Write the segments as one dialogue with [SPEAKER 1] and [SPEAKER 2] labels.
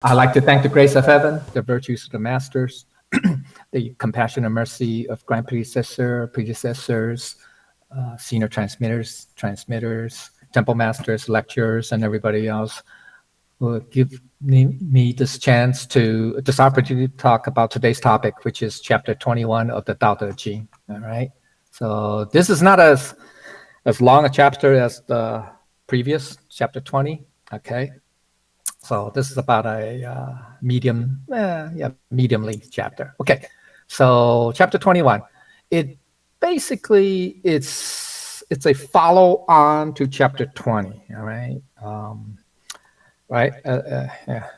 [SPEAKER 1] I'd like to thank the grace of heaven, the virtues of the masters, the compassion and mercy of grand predecessors, senior transmitters, temple masters, lecturers, and everybody else who give me this opportunity to talk about today's topic, which is chapter 21 of the Tao Te Ching. All right. So this is not as long a chapter as the previous chapter 20. Okay. So this is about a medium length chapter. Okay, so chapter 21. It basically it's a follow on to chapter 20. All right, right.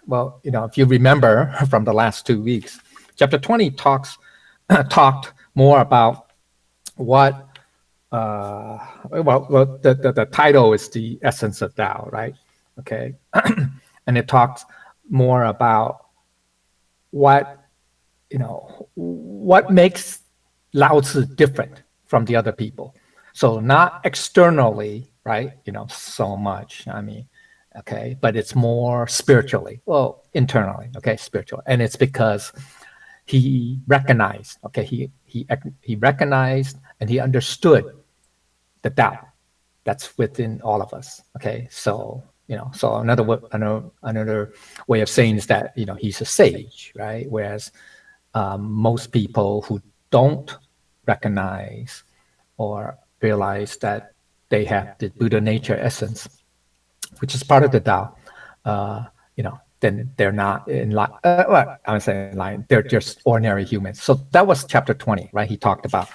[SPEAKER 1] Well, if you remember from the last 2 weeks, chapter 20 talked more about what. The title is the essence of Tao, right? Okay. And it talks more about what makes Lao Tzu different from the other people. So not externally, right? So much. I mean, okay, but it's more spiritually. Well, internally, okay, spiritual, and it's because he recognized. Okay, he recognized and he understood the Tao that's within all of us. Okay, so. So another way of saying is that he's a sage, right? Whereas most people who don't recognize or realize that they have the Buddha nature essence, which is part of the Tao, then they're not in line. Well, I would say in line. They're just ordinary humans. So that was chapter 20, right? He talked about,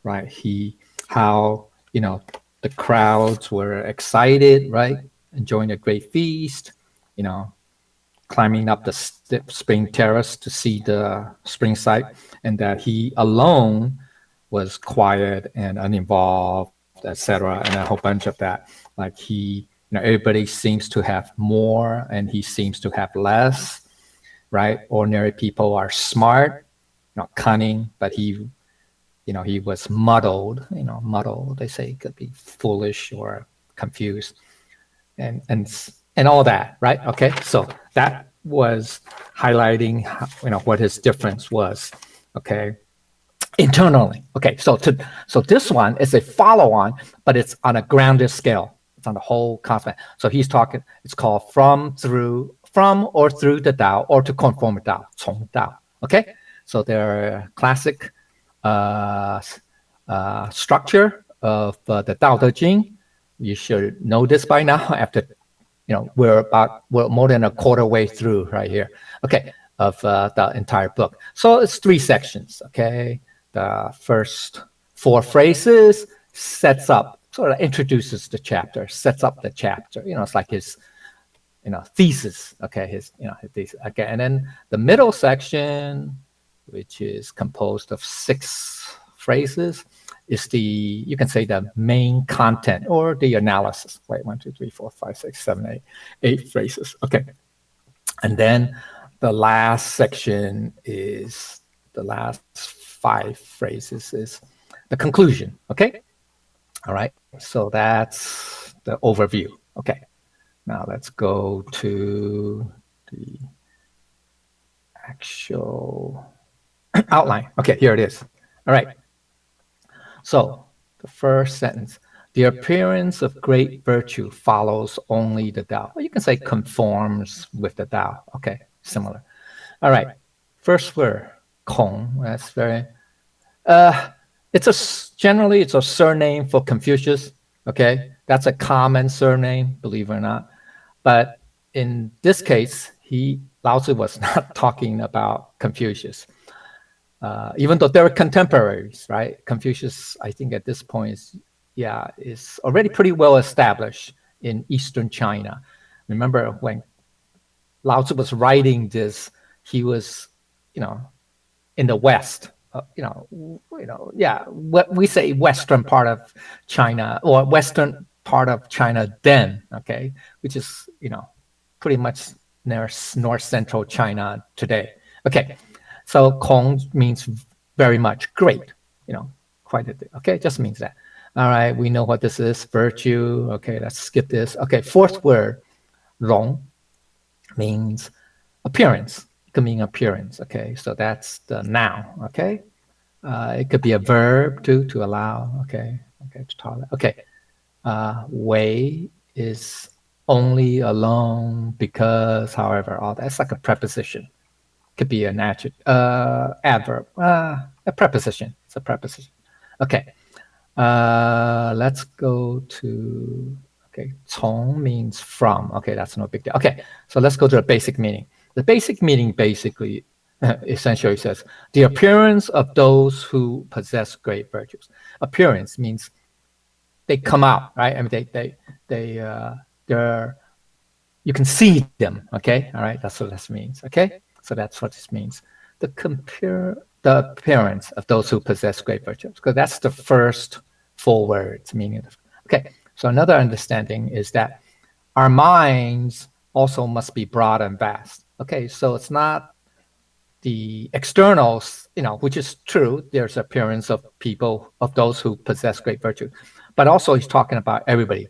[SPEAKER 1] right? How the crowds were excited, right? Enjoying a great feast, climbing up the spring terrace to see the spring site, and that he alone was quiet and uninvolved, etc., and a whole bunch of that. Like everybody seems to have more, and he seems to have less, right? Ordinary people are smart, not cunning, but he was muddled. Muddled. They say it could be foolish or confused. And all that, right? Okay, so that was highlighting what his difference was, okay, internally. Okay, so this one is a follow-on, but it's on a grander scale. It's on the whole cosmos. So he's talking. It's called from or through the Tao, or to conform with Tao, 从 Tao. Okay, so their classic structure of the Tao Te Ching. You should know this by now. After, we're more than a quarter way through right here. Okay, of the entire book. So it's 3 sections. Okay, the first 4 phrases sets up, sort of introduces the chapter, sets up the chapter. It's like his, thesis. Okay, his thesis. Okay, and then the middle section, which is composed of 6 phrases, is you can say the main content or the analysis. Wait, 1, 2, 3, 4, 5, 6, 7, 8 phrases. Okay. And then the last section is the last 5 phrases is the conclusion. Okay. All right. So that's the overview. Okay. Now let's go to the actual outline. Okay, here it is. All right. So the first sentence, the appearance of great virtue follows only the Tao. Well, you can say conforms with the Tao. Okay, similar. All right. First word, Kong. That's very. Generally it's a surname for Confucius. Okay, that's a common surname, believe it or not. But in this case, Lao Tzu was not talking about Confucius. Even though they're contemporaries, right? Confucius, I think at this point is already pretty well established in Eastern China. Remember when Lao Tzu was writing this, he was, in the West. What we say Western part of China, or Western part of China then, okay, which is, pretty much near north central China today. Okay. So Kong means very much, great, quite a bit. Okay, just means that. All right, we know what this is, virtue. Okay, let's skip this. Okay, fourth word, Rong, means appearance. It can mean appearance. Okay, so that's the noun. Okay, it could be a verb too, to allow. Okay, to tolerate. Okay, way is only, alone, because, however, all that's like a preposition. Could be an adverb, a preposition. It's a preposition. Okay, let's go to, okay, 从 means from. Okay, that's no big deal. Okay, so let's go to the basic meaning. The basic meaning basically, essentially says, the appearance of those who possess great virtues. Appearance means they come out, right? I mean, they're, you can see them, okay? All right, that's what this means, okay? So that's what this means. The appearance of those who possess great virtues, because that's the first 4 words meaning. Okay, so another understanding is that our minds also must be broad and vast. Okay, so it's not the externals, which is true. There's appearance of people, of those who possess great virtue, but also he's talking about everybody.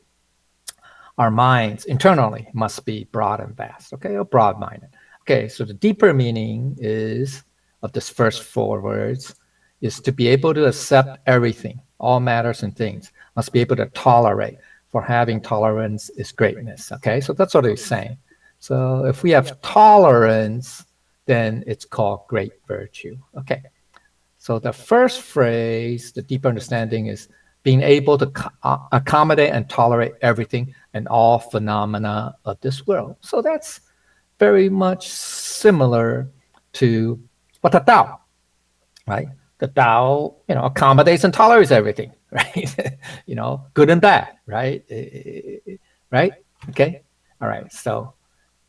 [SPEAKER 1] Our minds internally must be broad and vast, okay, or broad-minded. Okay, so the deeper meaning is of this first 4 words is to be able to accept everything, all matters and things, must be able to tolerate. For having tolerance is greatness. Okay, so that's what he's saying. So if we have tolerance, then it's called great virtue. Okay, so the first phrase, the deeper understanding, is being able to accommodate and tolerate everything and all phenomena of this world. So that's very much similar to what the Tao, right? The Tao, accommodates and tolerates everything, right? Good and bad, right? Right? Okay. All right. So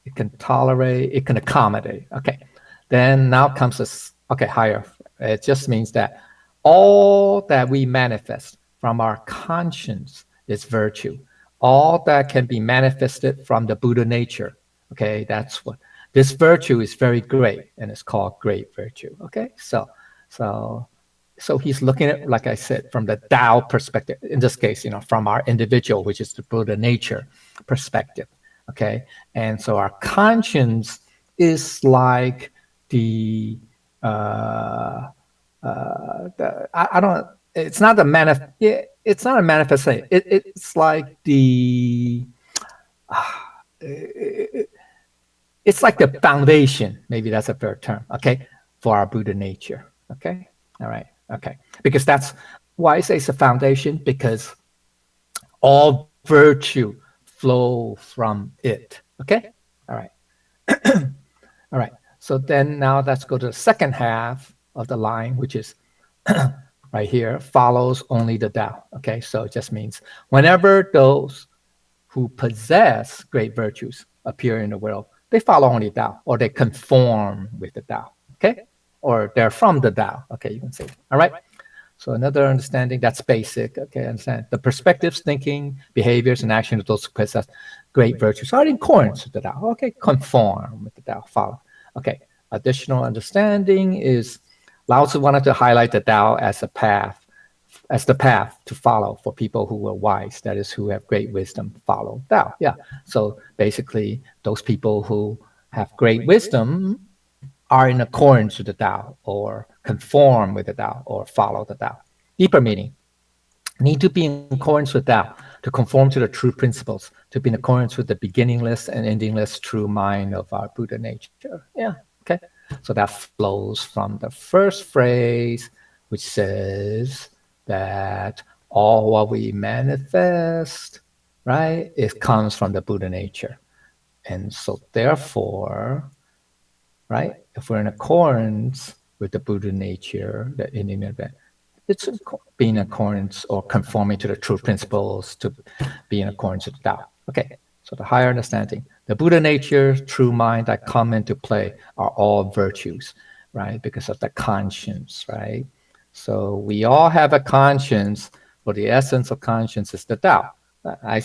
[SPEAKER 1] it can tolerate, it can accommodate. Okay. Then now comes this, okay, higher. It just means that all that we manifest from our conscience is virtue. All that can be manifested from the Buddha nature. Okay, that's what this virtue is, very great, and it's called great virtue. Okay, so he's looking at, like I said, from the Tao perspective. In this case, from our individual, which is the Buddha nature perspective. Okay, and so our conscience is like the I don't. It's not the it's not a manifestation. It's like the. It's like the foundation, maybe that's a fair term, okay, for our Buddha nature, okay? All right, okay. Because that's why I say it's a foundation, because all virtue flow from it, okay? All right. All right, so then now let's go to the second half of the line, which is right here, follows only the Tao, okay? So it just means whenever those who possess great virtues appear in the world, they follow only Tao, or they conform with the Tao, okay? Or they're from the Tao, okay, you can say, all right? So another understanding, that's basic, okay, understand. The perspectives, thinking, behaviors, and actions of those who possess great virtues are in accordance with the Tao, okay? Conform with the Tao, follow. Okay, additional understanding is Lao Tzu wanted to highlight the Tao as a path, as the path to follow for people who are wise, that is, who have great wisdom, follow Tao. Yeah, so basically those people who have great wisdom are in accordance with the Tao, or conform with the Tao, or follow the Tao. Deeper meaning, need to be in accordance with Tao, to conform to the true principles, to be in accordance with the beginningless and endingless true mind of our Buddha nature. Yeah, okay. So that flows from the first phrase, which says that all what we manifest, right, it comes from the Buddha nature. And so therefore, right, if we're in accordance with the Buddha nature, the Indian event, it's being in accordance or conforming to the true principles, to be in accordance with the Tao. Okay, so the higher understanding, the Buddha nature, true mind that come into play are all virtues, right, because of the conscience, right? So we all have a conscience, but the essence of conscience is the Tao. I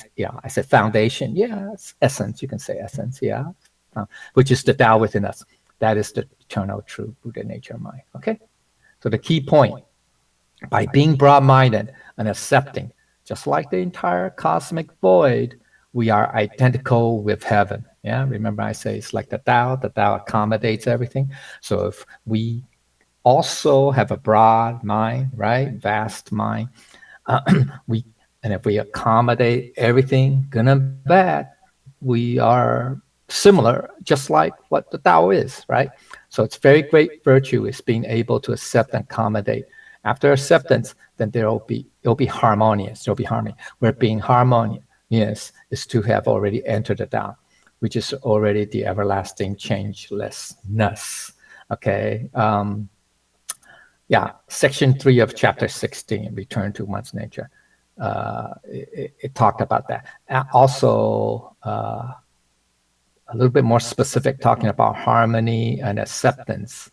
[SPEAKER 1] said foundation. Yeah, it's essence. You can say essence. Yeah, which is the Tao within us. That is the eternal, true Buddha nature mind. Okay. So the key point: by being broad-minded and accepting, just like the entire cosmic void, we are identical with heaven. Yeah, remember I say it's like the Tao accommodates everything. So if we also have a broad mind, right? Vast mind, we and if we accommodate everything, good and bad, we are similar, just like what the Tao is, right? So it's very great virtue is being able to accept and accommodate. After acceptance, then it'll be harmonious. There'll be harmony. Where being harmonious is to have already entered the Tao, which is already the everlasting changelessness. Okay. Yeah, section 3 of chapter 16, Return to One's Nature. It talked about that. Also, a little bit more specific, talking about harmony and acceptance.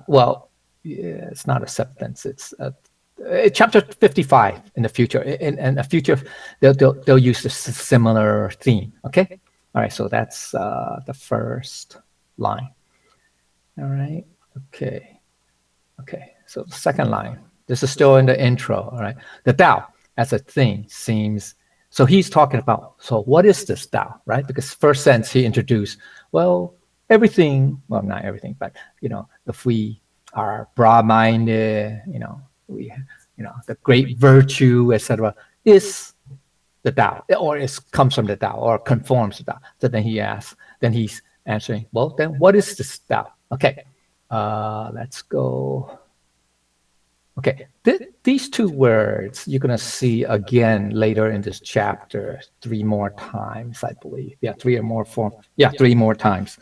[SPEAKER 1] Well, yeah, it's not acceptance. It's chapter 55 in the future. In the future, they'll use a similar theme. Okay. All right. So that's the first line. All right. Okay. Okay, so the second line, this is still in the intro, all right? The Tao as a thing seems, so he's talking about, so what is this Tao, right? Because first sense he introduced, well, everything, well, not everything, but, if we are broad-minded, the great virtue, etc., is the Tao, or it comes from the Tao, or conforms to Tao. So then he's answering, well, then what is this Tao? Okay. Let's go. Okay, these two words you're going to see again later in this chapter 3 more times, I believe. Yeah, 3 or more, 4. Yeah, 3 more times,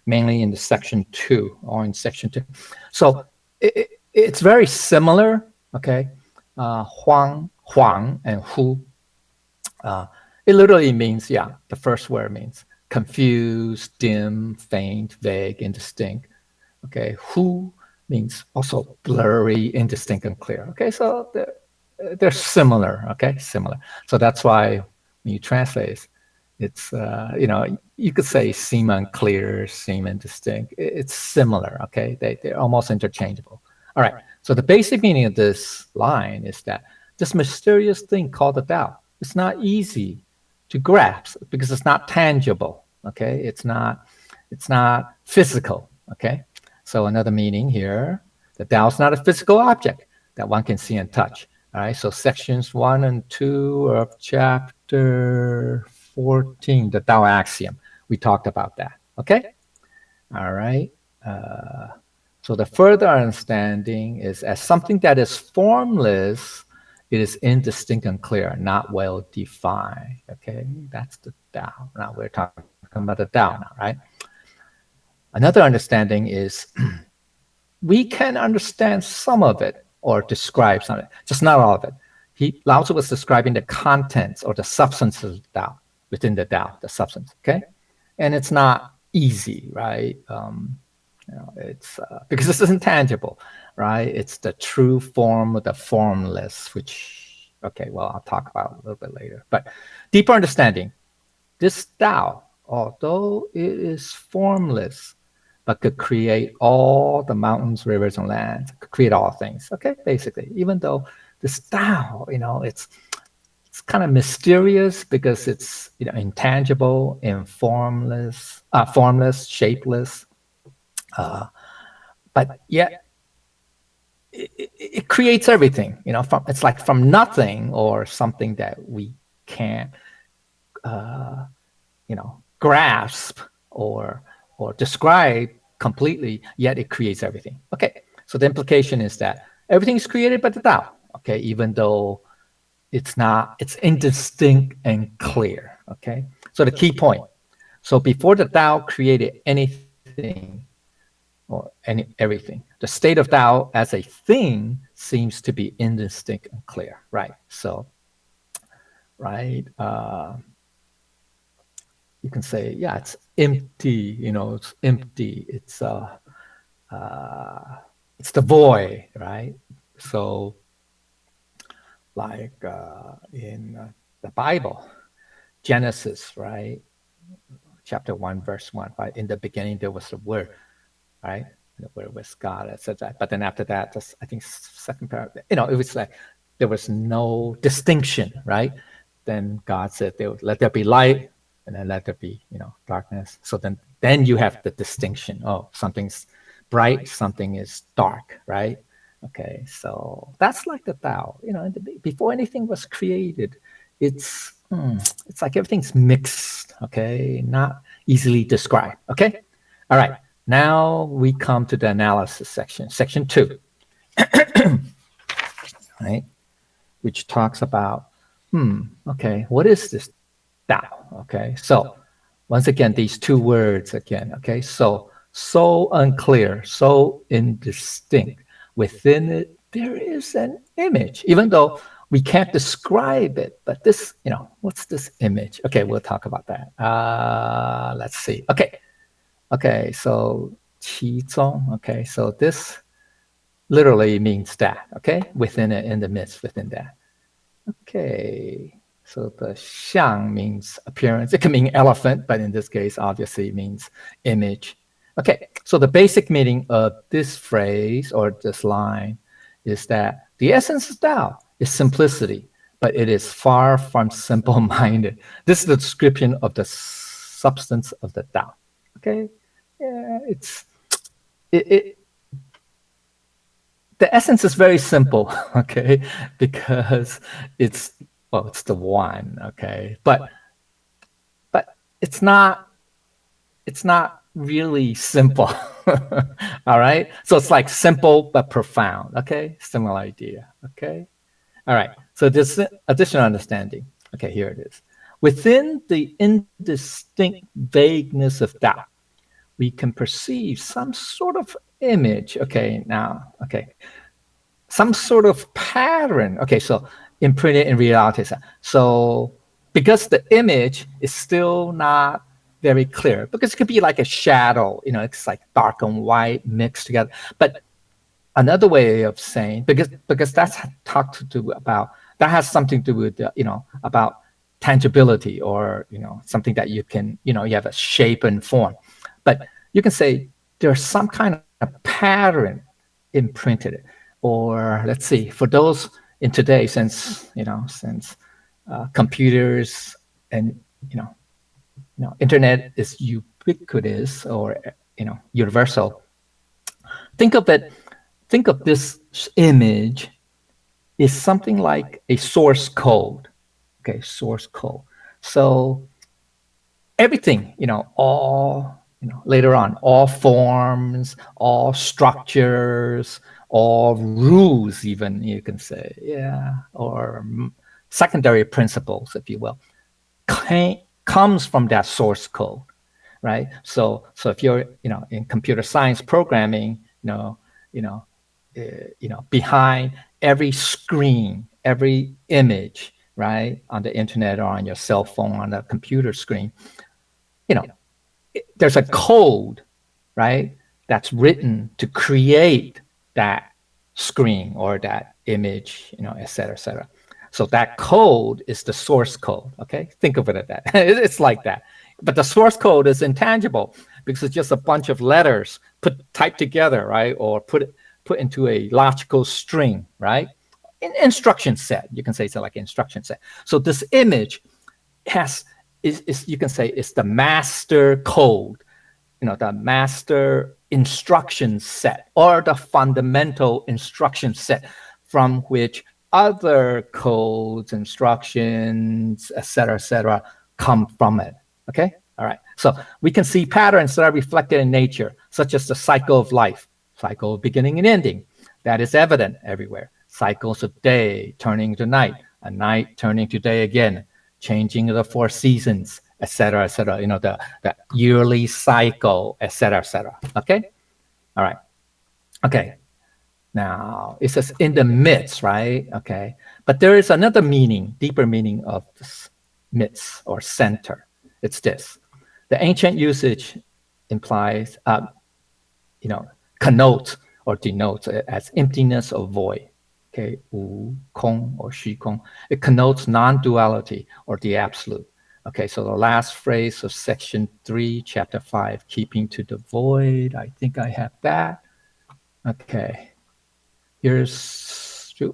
[SPEAKER 1] mainly in the section 2 or in section 2. So it's very similar, okay? Huang and Hu. It literally means, the first word means confused, dim, faint, vague, indistinct. Okay, Hu means also blurry, indistinct, and clear. Okay, so they're similar. Okay, similar. So that's why when you translate, it's you could say seem unclear, seem indistinct. It's similar. Okay, they're almost interchangeable. All right. So the basic meaning of this line is that this mysterious thing called the Tao, it's not easy to grasp because it's not tangible. Okay, it's not physical. Okay. So another meaning here, the Tao is not a physical object that one can see and touch. All right, so sections 1 and 2 of chapter 14, the Tao axiom. We talked about that. Okay? All right. So the further understanding is as something that is formless, it is indistinct and clear, not well defined. Okay, that's the Tao. Now we're talking about the Tao now, right? Another understanding is we can understand some of it or describe some of it, just not all of it. Lao Tzu was describing the contents or the substance of the Tao, within the Tao, the substance, okay? And it's not easy, right? It's because this isn't tangible, right? It's the true form of the formless, which, okay, well, I'll talk about a little bit later. But deeper understanding, this Tao, although it is formless, but could create all the mountains, rivers, and lands, could create all things. Okay, basically, even though this Tao, it's kind of mysterious because it's intangible and formless, shapeless, but yet it creates everything. It's like from nothing or something that we can't, grasp or describe completely, yet it creates everything. Okay, so the implication is that everything is created by the Tao, okay, even though it's indistinct and clear, okay? So the key point, so before the Tao created anything or everything, the state of Tao as a thing seems to be indistinct and clear, right? So, right, you can say, yeah, it's empty, it's empty. It's the void, right? So like in the Bible, Genesis, right? Chapter 1, verse 1, right? In the beginning, there was the Word, right? The Word was God, etc. But then after that, I think second paragraph, it was like there was no distinction, right? Then God said, let there be light. and then let there be, darkness. So then you have the distinction. Oh, something's bright, something is dark, right? Okay, so that's like the Tao. Before anything was created, it's like everything's mixed. Okay, not easily described. Okay, all right. Now we come to the analysis section, section 2, right? Which talks about, okay, what is this Tao? Okay, so once again, these two words again. Okay, so unclear, so indistinct. Within it, there is an image, even though we can't describe it. But this, what's this image? Okay, we'll talk about that. Let's see. Okay, so 其中. Okay, so this literally means that. Okay, within it, in the midst, within that. Okay, so the 相 means appearance. It can mean elephant, but in this case, obviously it means image. Okay, so the basic meaning of this phrase or this line is that the essence of Tao is simplicity, but it is far from simple-minded. This is the description of the substance of the Tao. Okay, yeah, the essence is very simple, okay, because it's the one, okay, but it's not really simple. All right, so it's like simple but profound. Okay, similar idea. Okay, all right, so this additional understanding. Okay, here it is. Within the indistinct vagueness of Tao, we can perceive some sort of image. Okay, now, okay, some sort of pattern. Okay, so imprinted in reality. So because the image is still not very clear, because it could be like a shadow, it's like dark and white mixed together. But another way of saying, because that's talked to do about, that has something to do with, about tangibility, or, something that you can, you have a shape and form. But you can say there's some kind of pattern imprinted. Or let's see, for those in today, since computers and internet is ubiquitous, or universal. Think of this image is something like a source code. Okay, source code. So everything, all later on, all forms, all structures, all rules, even, you can say, yeah, or secondary principles, if you will, comes from that source code, right? So if you're, in computer science programming, behind every screen, every image, right, on the internet or on your cell phone, on the computer screen, there's a code, right, that's written to create that screen or that image, et cetera, et cetera. So that code is the source code, okay? Think of it as that. It's like that. But the source code is intangible because it's just a bunch of letters typed together, right? Or put into a logical string, right? Instruction set, you can say it's like instruction set. So this image is you can say it's the master code, the master instruction set, or the fundamental instruction set from which other codes, instructions, et cetera, come from it. Okay? All right. So we can see patterns that are reflected in nature, such as the cycle of life, cycle of beginning and ending. That is evident everywhere. Cycles of day turning to night, a night turning to day again, changing of the 4 seasons, et cetera, the yearly cycle, et cetera. Okay? All right. Okay. Now, it says in the midst, right? Okay. But there is another meaning, deeper meaning of this midst or center. It's this. The ancient usage implies, connotes or denotes as emptiness or void. Okay, 无空 or 虚空. It connotes non-duality or the absolute. Okay, so the last phrase of section 3, chapter 5, keeping to the void. I think I have that. Okay, here's, how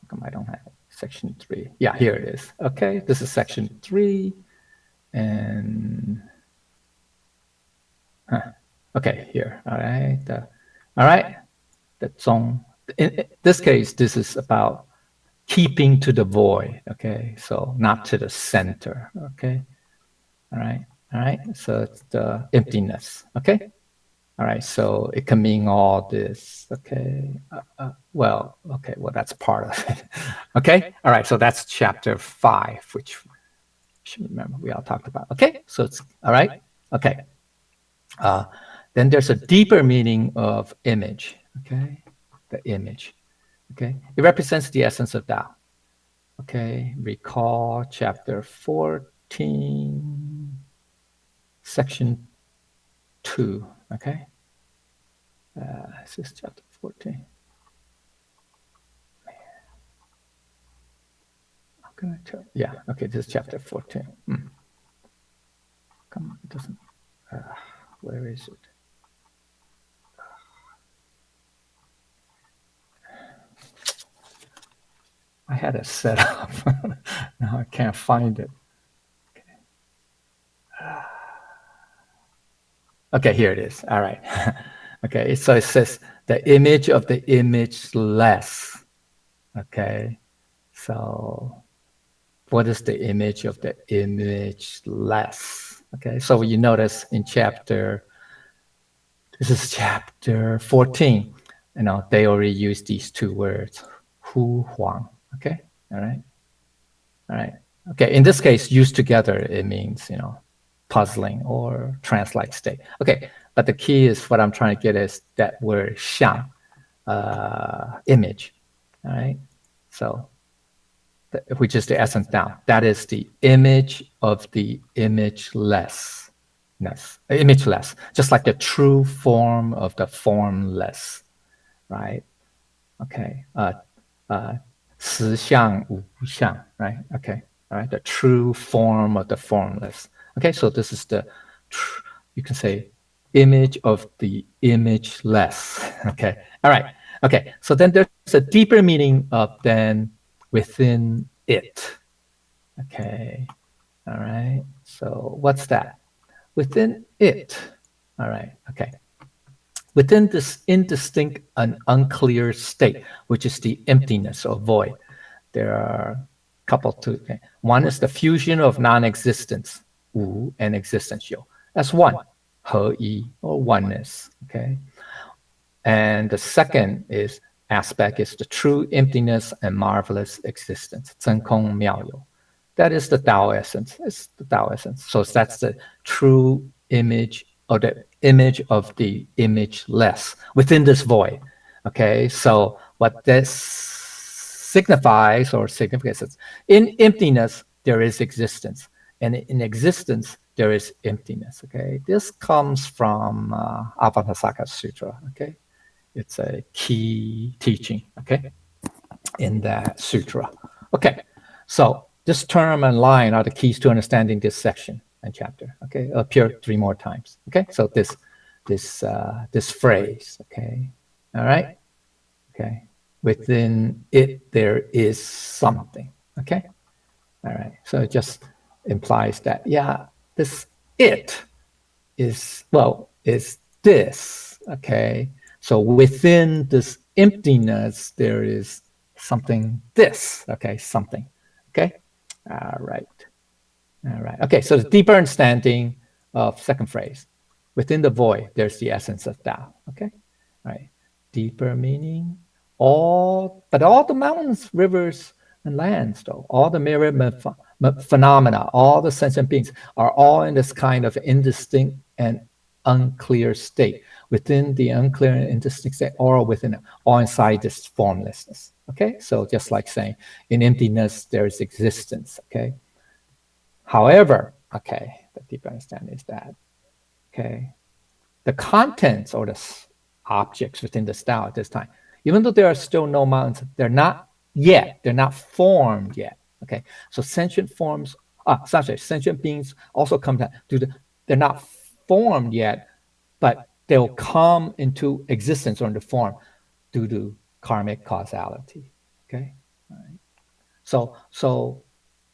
[SPEAKER 1] come I don't have it? Section 3. Yeah, here it is. Okay, this is section 3. And okay, here. All right. All right. The zong. In this case, this is about keeping to the void. Okay, so not to the center. Okay. All right. All right. So it's the emptiness. Okay. All right. So it can mean all this. Okay. Well, okay. Well, that's part of it. Okay. All right. So that's chapter 5, which you should remember we all talked about. Okay. So it's all right. Okay. Then there's a deeper meaning of image. Okay. The image. Okay. It represents the essence of Tao. Okay. Recall chapter 14, section 2. Okay. This is chapter 14. How can I tell? Yeah. Okay. This is chapter 14. Come on. It doesn't. Where is it? I had it set up. Now I can't find it. Okay, here it is. All right. Okay, so it says the image of the imageless. Okay, so what is the image of the imageless? Okay, so you notice in this is chapter 14, they already use these two words, Hu Huang. Okay, all right. All right. Okay, in this case, used together, it means, puzzling or trance-like state. Okay, but the key is what I'm trying to get is that word xiang, image. All right. So, which is the essence down. That is the image of the imageless. Imageless, just like the true form of the formless, right? Okay. 实相无相, right? Okay. All right. The true form of the formless. Okay. So this is you can say, image of the imageless. Okay. All right. Okay. So then there's a deeper meaning of then within it. Okay. All right. So what's that? Within it. All right. Okay. Within this indistinct and unclear state, which is the emptiness or void, there are a couple too. Okay. One is the fusion of non-existence, wu, and existence, you, as one, he yi, or oneness. Okay. And the second aspect is the true emptiness and marvelous existence, 真空妙有. That is the Tao essence. It's the Tao essence. So that's the true image, or the image of the imageless within this void. Okay, so what this signifies or significance is, in emptiness, there is existence. And in existence, there is emptiness. Okay, this comes from Avatamsaka Sutra. Okay, it's a key teaching. Okay, in that sutra. Okay, so this term and line are the keys to understanding this section and chapter. Okay, appear 3 more times. Okay, so this phrase. Okay, all right. Okay, within it there is something. Okay, all right. So it just implies that this it is this. Okay, so within this emptiness there is something. This. Okay, something. Okay. All right. All right. Okay, so the deeper understanding of second phrase. Within the void, there's the essence of Tao. Okay. All right. Deeper meaning. But all the mountains, rivers, and lands, though, all the myriad phenomena, all the sentient beings are all in this kind of indistinct and unclear state. Within the unclear and indistinct state, or within it, all inside this formlessness. Okay, so just like saying, in emptiness, there is existence. Okay. However, okay, the deeper understanding is that, okay, the contents or the objects within the Tao at this time, even though there are still no mountains, they're not formed yet. Okay, so sentient beings also come down they're not formed yet, but they'll come into existence or into form due to karmic causality. Okay, all right. So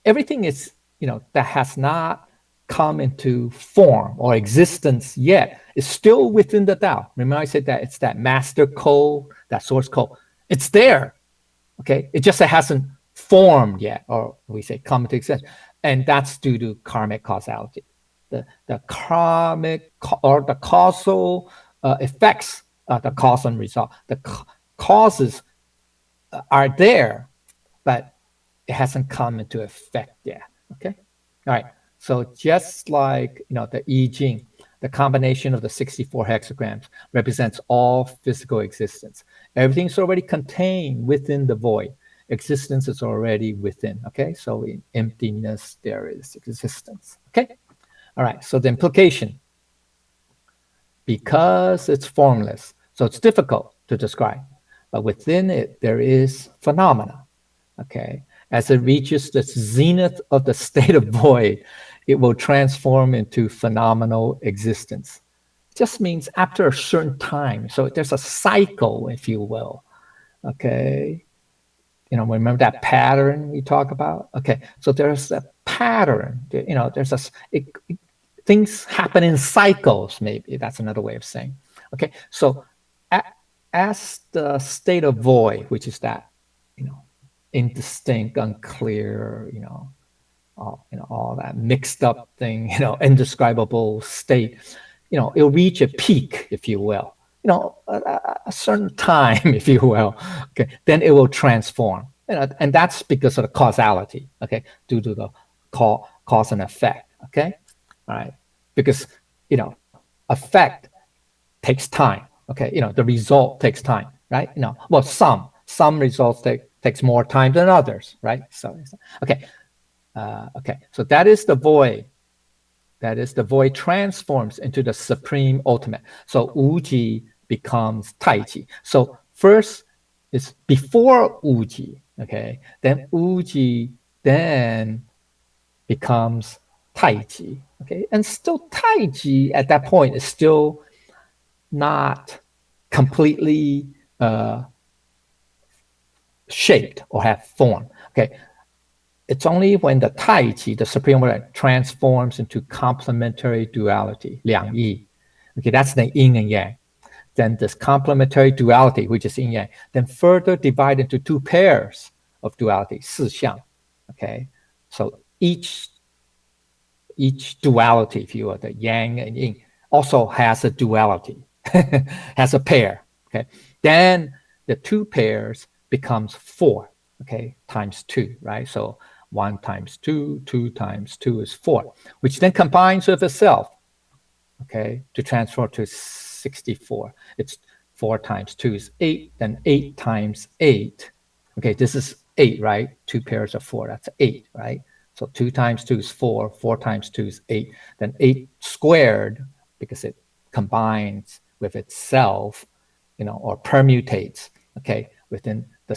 [SPEAKER 1] everything is, that has not come into form or existence yet is still within the Tao. Remember I said that it's that master code, that source code. It's there. Okay. It just hasn't formed yet, or we say come into existence. And that's due to karmic causality. The karmic or the causal effects, the cause and result. The causes are there, but it hasn't come into effect yet. Okay. All right. So just like, the I Ching, the combination of the 64 hexagrams represents all physical existence. Everything's already contained within the void. Existence is already within. Okay. So in emptiness, there is existence. Okay. All right. So the implication, because it's formless, so it's difficult to describe, but within it, there is phenomena. Okay. As it reaches the zenith of the state of void, it will transform into phenomenal existence. It just means after a certain time. So there's a cycle, if you will. Okay. Remember that pattern we talk about? Okay. So there's a pattern. There's things happen in cycles, maybe. That's another way of saying. Okay. So as the state of void, which is that, indistinct, unclear, all that mixed up thing, indescribable state, it'll reach a peak, if you will, a certain time, if you will, okay, then it will transform. And that's because of the causality, okay, due to the cause and effect, okay, all right, because, effect takes time, okay, the result takes time, right? Well, some results takes more time than others, right? So, okay. Okay, so that is the void. That is the void transforms into the supreme ultimate. So Wuji becomes Taichi. So first is before Wuji, okay? Then Wuji then becomes Taichi, okay? And still Taichi at that point is still not completely shaped or have form, okay? It's only when the Taichi, the supreme order, transforms into complementary duality, 两义. Okay, that's the yin and yang. Then this complementary duality, which is yin yang, then further divide into two pairs of duality, 四象. Okay, so each duality, if you will, the yang and yin, also has a duality, has a pair. Okay, then the two pairs becomes 4. Okay, times 2, right? So 1 times 2, 2 times 2 is 4, which then combines with itself, okay, to transform to 64. It's 4 times 2 is 8, then 8 times 8. Okay, this is 8, right? 2 pairs of 4, that's 8, right? So 2 times 2 is 4, 4 times 2 is 8, then 8 squared, because it combines with itself, or permutates, okay, within the,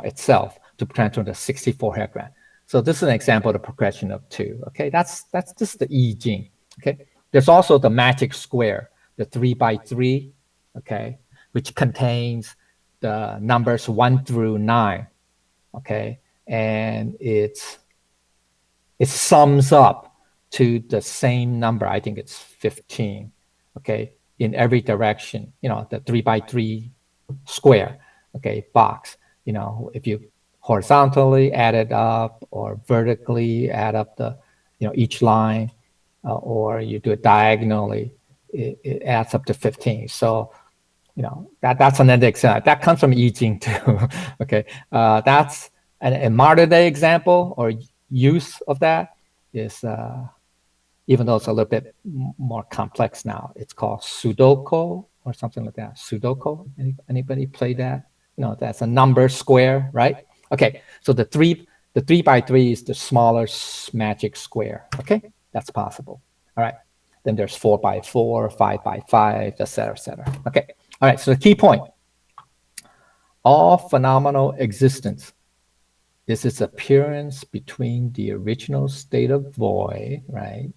[SPEAKER 1] itself to transform to 64 hexagram. So this is an example of the progression of 2. Okay, that's just the I Ching. Okay, there's also the magic square, the 3 by 3. Okay, which contains the numbers 1 through 9. Okay, and it sums up to the same number. I think it's 15. Okay, in every direction. The 3 by 3 square. Okay, box. If you horizontally add it up or vertically add up the, each line, or you do it diagonally, it adds up to 15. So, that's another example. That comes from I Ching too. Okay, that's a modern day example or use of that is, even though it's a little bit more complex now, it's called Sudoku or something like that. Sudoku. Anybody play that? That's a number square, right? Okay, so the 3 by 3 is the smaller magic square. Okay, that's possible. All right, then there's 4 by 4, 5 by 5, etc., etc. Okay, all right, so the key point. All phenomenal existence is its appearance between the original state of void, right,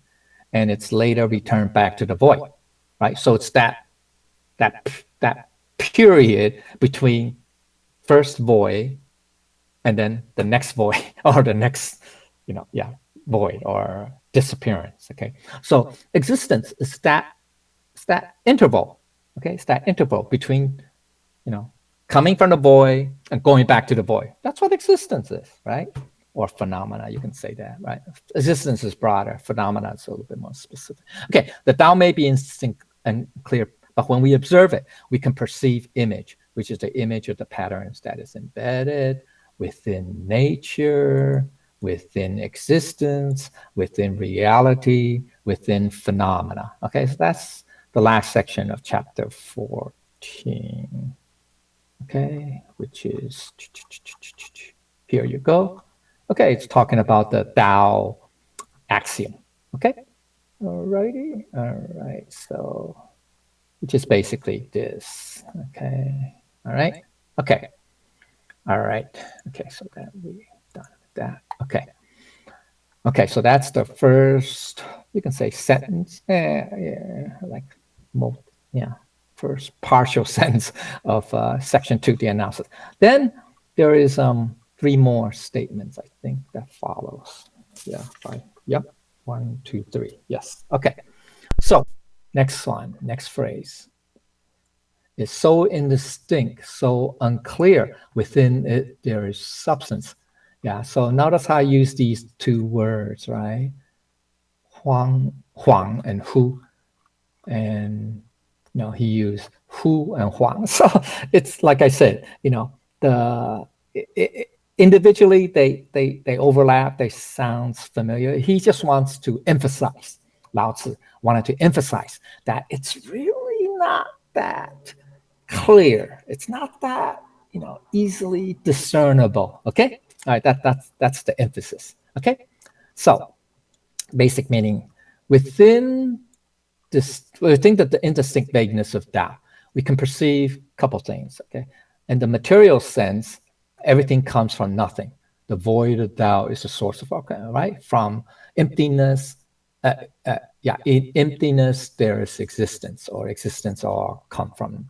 [SPEAKER 1] and its later return back to the void, right? So it's that period between first void and then the next void or the next, void or disappearance. Okay, so existence is that interval. Okay, it's that interval between, coming from the void and going back to the void. That's what existence is, right? Or phenomena, you can say that, right? Existence is broader, phenomena is a little bit more specific. Okay, the Tao may be instinct and clear, but when we observe it, we can perceive image, which is the image of the patterns that is embedded within nature, within existence, within reality, within phenomena. Okay, so that's the last section of chapter 14. Okay, which is, here you go. Okay, it's talking about the Tao axiom. Okay, alrighty, all right, so, which is basically this. Okay, all right, okay, all right, okay, so that we done with that. Okay, okay, so that's the first, you can say sentence, like, first partial sentence of section 2, the analysis. Then there is 3 more statements, I think, that follows. Yeah, 5. Yep. 1, 2, 3. Yes. Okay. So next one, next phrase. It's so indistinct, so unclear. Within it, there is substance. Yeah. So notice how I use these 2 words, right? Huang and Hu. And he used Hu and Huang. So it's like I said, individually they overlap. They sound familiar. He just wants to emphasize. Lao Tzu wanted to emphasize that it's really not that clear. It's not that easily discernible. Okay, all right. That's the emphasis. Okay, so basic meaning within. We think that the indistinct vagueness of Tao, we can perceive a couple things, okay? In the material sense, everything comes from nothing. The void of Tao is the source of all, right? From emptiness, in emptiness, there is existence, or existence all come from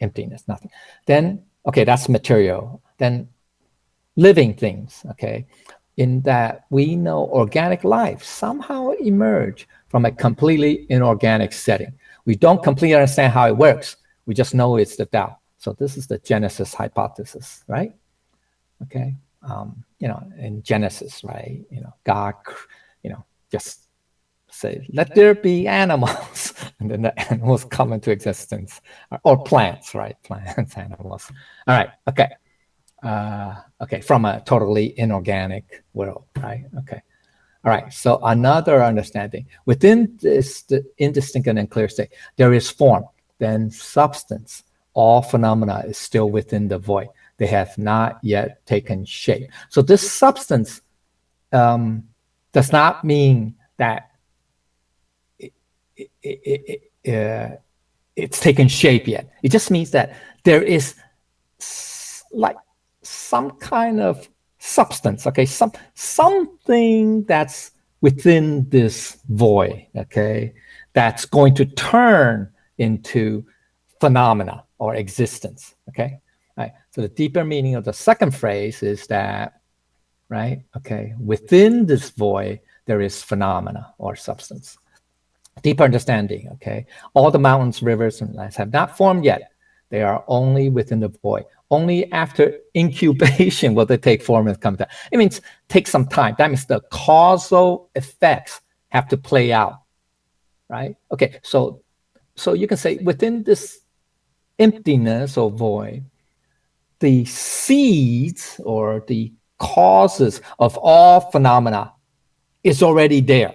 [SPEAKER 1] emptiness, nothing. Then, okay, that's material. Then living things, okay? In that we know organic life somehow emerge from a completely inorganic setting. We don't completely understand how it works. We just know it's the Tao. So this is the Genesis hypothesis, right? Okay. In Genesis, right? God, just say, let there be animals. And then the animals come into existence. Or plants, right? Plants, animals. All right. Okay. Okay, from a totally inorganic world, right? Okay. All right, so another understanding. Within this the indistinct and unclear state, there is form, then substance. All phenomena is still within the void. They have not yet taken shape. So this substance does not mean that it's taken shape yet. It just means that there is like some kind of substance, okay, something that's within this void, okay, that's going to turn into phenomena or existence, okay. All right. So the deeper meaning of the second phrase is that, right, okay, within this void there is phenomena or substance. Deeper understanding, okay. All the mountains, rivers, and lands have not formed yet. They are only within the void. Only after incubation will they take form and come down. It means take some time. That means the causal effects have to play out, right? Okay, so you can say within this emptiness or void, the seeds or the causes of all phenomena is already there.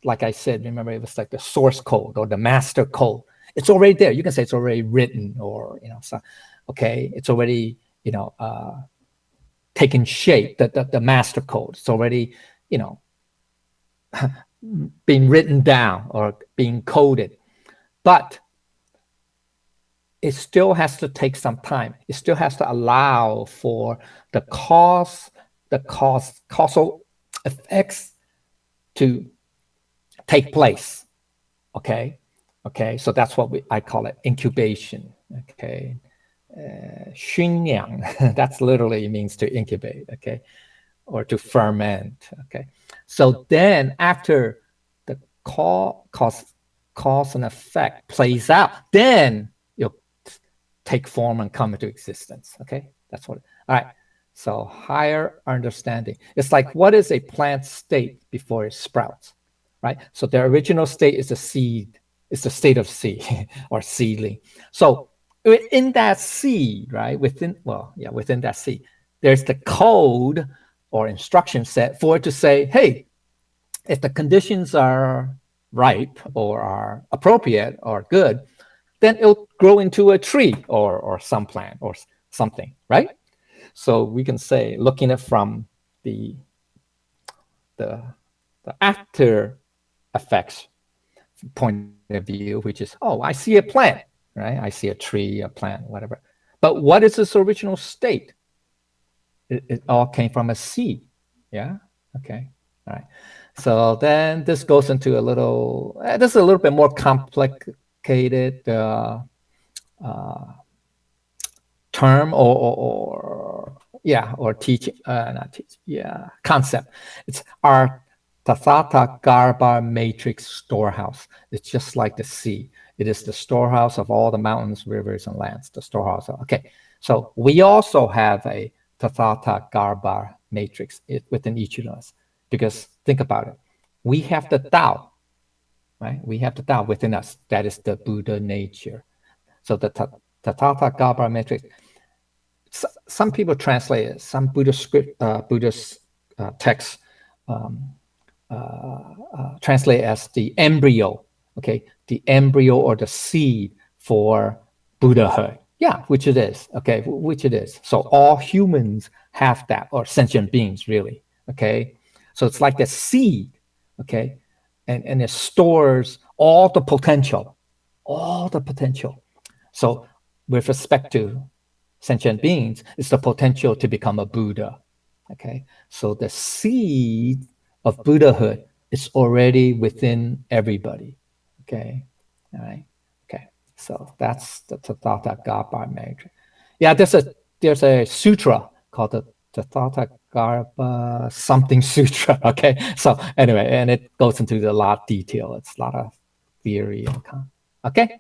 [SPEAKER 1] Like I said, remember it was like the source code or the master code. It's already there. You can say it's already written, or so, okay, it's already taken shape. The master code. It's already being written down or being coded, but it still has to take some time. It still has to allow for the causal effects to take place. Okay, so that's what I call it incubation. Okay, Xunyang, that's literally means to incubate, okay, or to ferment, okay. So then after the cause and effect plays out, then you'll take form and come into existence, okay? That's what, all right. So higher understanding. It's like, what is a plant state before it sprouts, right? So the original state is a seed, it's the state of seed or seedling. So in that seed, right, within that seed, there's the code or instruction set for it to say, hey, if the conditions are ripe or are appropriate or good, then it'll grow into a tree or some plant or something, right? So we can say, looking at from the after effects point of view, which is, oh, I see a plant, right? I see a tree, a plant, whatever. But what is its original state? It all came from a seed. Yeah. Okay. All right. So then this goes into a little. This is a little bit more complicated term or teaching, not teaching, concept. It's our Tathata Garbha matrix storehouse. It's just like the sea. It is the storehouse of all the mountains, rivers, and lands, the storehouse. Okay, so we also have a Tathata Garbha matrix within each of us, because think about it. We have the Tao, right? We have the Tao within us. That is the Buddha nature. So the Tathata Garbha matrix, some people translate it, some Buddhist texts translate as the embryo, okay? The embryo or the seed for Buddhahood. Yeah, which it is, okay? Which it is. So all humans have that, or sentient beings, really, okay? So it's like a seed, okay? And it stores all the potential. So with respect to sentient beings, it's the potential to become a Buddha, okay? So the seed of Buddhahood is already within everybody, okay? All right, okay. So that's the Tathata Garbha matrix. Yeah, there's a sutra called the Tathata Garbha something sutra, okay? So anyway, and it goes into a lot of detail. It's a lot of theory and okay?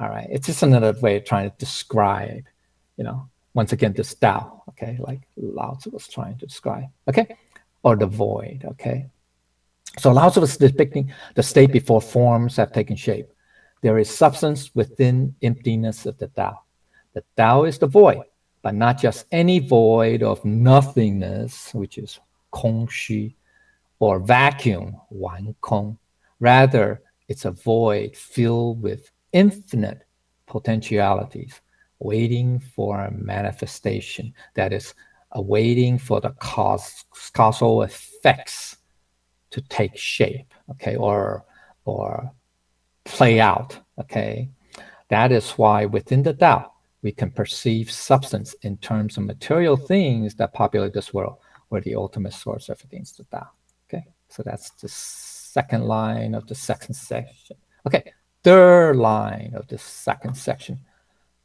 [SPEAKER 1] All right, it's just another way of trying to describe, once again, this Tao, okay, like Lao Tzu was trying to describe, okay, or the void, okay. So Lao Tzu was depicting the state before forms have taken shape. There is substance within emptiness of the Tao. The Tao is the void, but not just any void of nothingness, which is 空虚, or vacuum, 完空. Rather, it's a void filled with infinite potentialities, waiting for a manifestation, that is, awaiting for the causal effects to take shape, okay, or play out, okay. That is why within the Tao, we can perceive substance in terms of material things that populate this world, where the ultimate source of everything is the Tao, okay. So that's the second line of the second section. Okay, third line of the second section.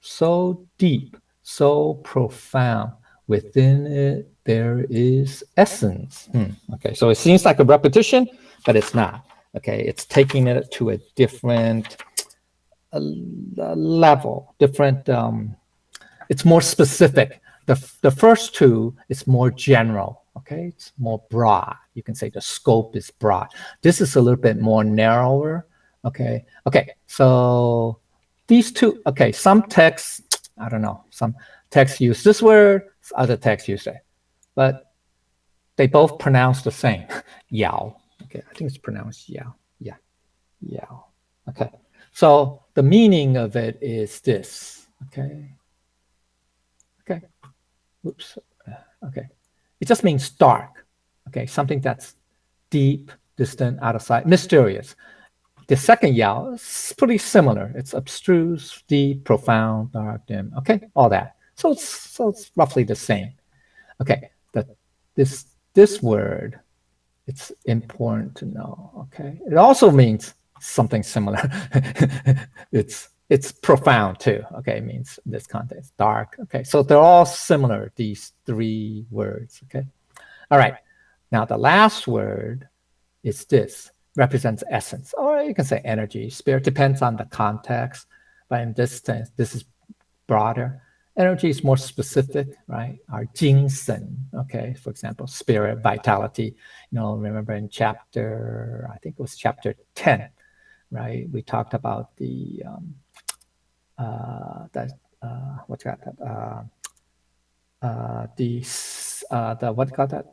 [SPEAKER 1] So deep, so profound, within it there is essence. Okay, so it seems like a repetition, but it's not. Okay, it's taking it to a different level, different. It's more specific. The first two is more general. Okay, it's more broad. You can say the scope is broad. This is a little bit more narrower. Okay, so these two, okay, some texts, I don't know, some texts use this word, other texts use it, but they both pronounce the same, yao. Okay, I think it's pronounced yao. Yeah, yao. Okay, so the meaning of it is this. Okay, oops. Okay, it just means dark. Okay, something that's deep, distant, out of sight, mysterious. The second yao is pretty similar. It's abstruse, deep, profound, dark, dim. Okay, all that. So it's roughly the same. Okay, this word, it's important to know. Okay, it also means something similar. It's it's profound too. Okay, it means in this context, dark. Okay, so they're all similar, these three words. Okay, all right. Now the last word is this, represents essence, or you can say energy, spirit, depends on the context. But in this sense, this is broader. Energy is more specific, right? Our 精神, okay, for example, spirit, vitality. Remember in chapter, I think it was chapter 10, right? We talked about the what's that? The what call that?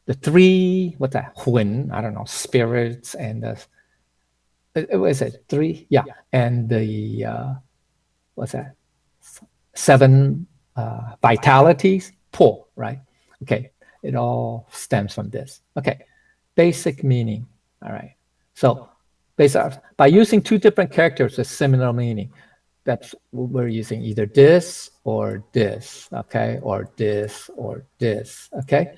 [SPEAKER 1] The three, what's that? Hun, I don't know, spirits and it was it three? Yeah, and the what's that? Seven vitalities, po, right? Okay, it all stems from this. Okay, basic meaning. All right, so by using two different characters with similar meaning, that's we're using either this or this, okay, or this or this, okay,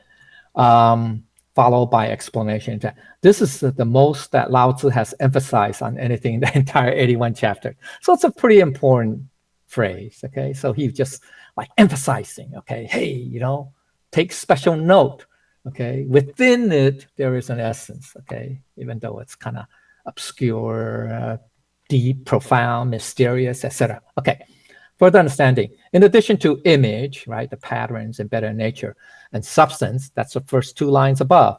[SPEAKER 1] followed by explanation. This is the most that Lao Tzu has emphasized on anything in the entire 81 chapter. So it's a pretty important phrase, okay? So he's just like emphasizing, okay, hey, take special note, okay? Within it, there is an essence, okay? Even though it's kind of obscure, deep, profound, mysterious, etc. Okay, further understanding. In addition to image, right, the patterns embedded in nature, and substance, that's the first two lines above,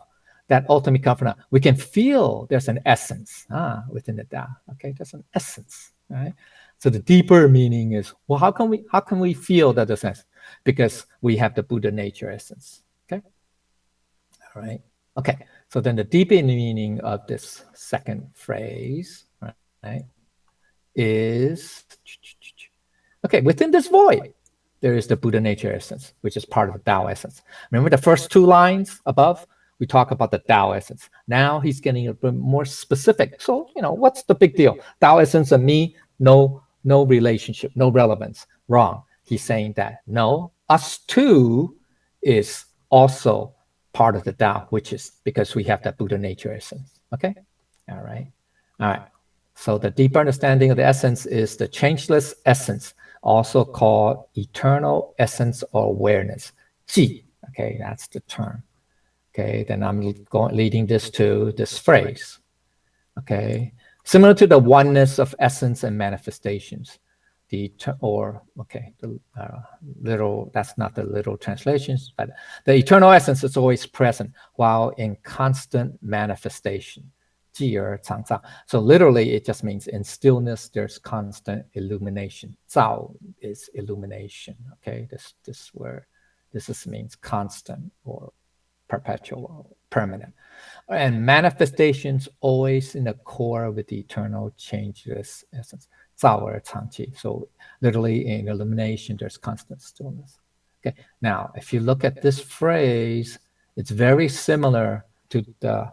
[SPEAKER 1] that ultimate confidant, we can feel there's an essence within the Tao. Okay, there's an essence, right? So the deeper meaning is, well, how can we feel that there's an essence? Because we have the Buddha nature essence. Okay, all right. Okay, so then the deeper meaning of this second phrase, right, is, okay, within this void, there is the Buddha nature essence, which is part of the Tao essence. Remember the first two lines above? We talk about the Tao essence. Now he's getting a bit more specific. So, what's the big deal? Tao essence and me, no relationship, no relevance. Wrong. He's saying that, no, us too is also part of the Tao, which is because we have that Buddha nature essence. Okay? All right. All right. So the deeper understanding of the essence is the changeless essence, also called eternal essence or awareness. Ji. Okay, that's the term. Okay, then I'm leading this to this phrase. Okay, similar to the oneness of essence and manifestations. That's not the literal translations, but the eternal essence is always present while in constant manifestation. So literally, it just means in stillness, there's constant illumination. Zao is illumination. Okay, this word, means constant or perpetual or permanent. And manifestations always in the core with the eternal changeless essence. So literally in illumination, there's constant stillness. Okay. Now, if you look at this phrase, it's very similar to the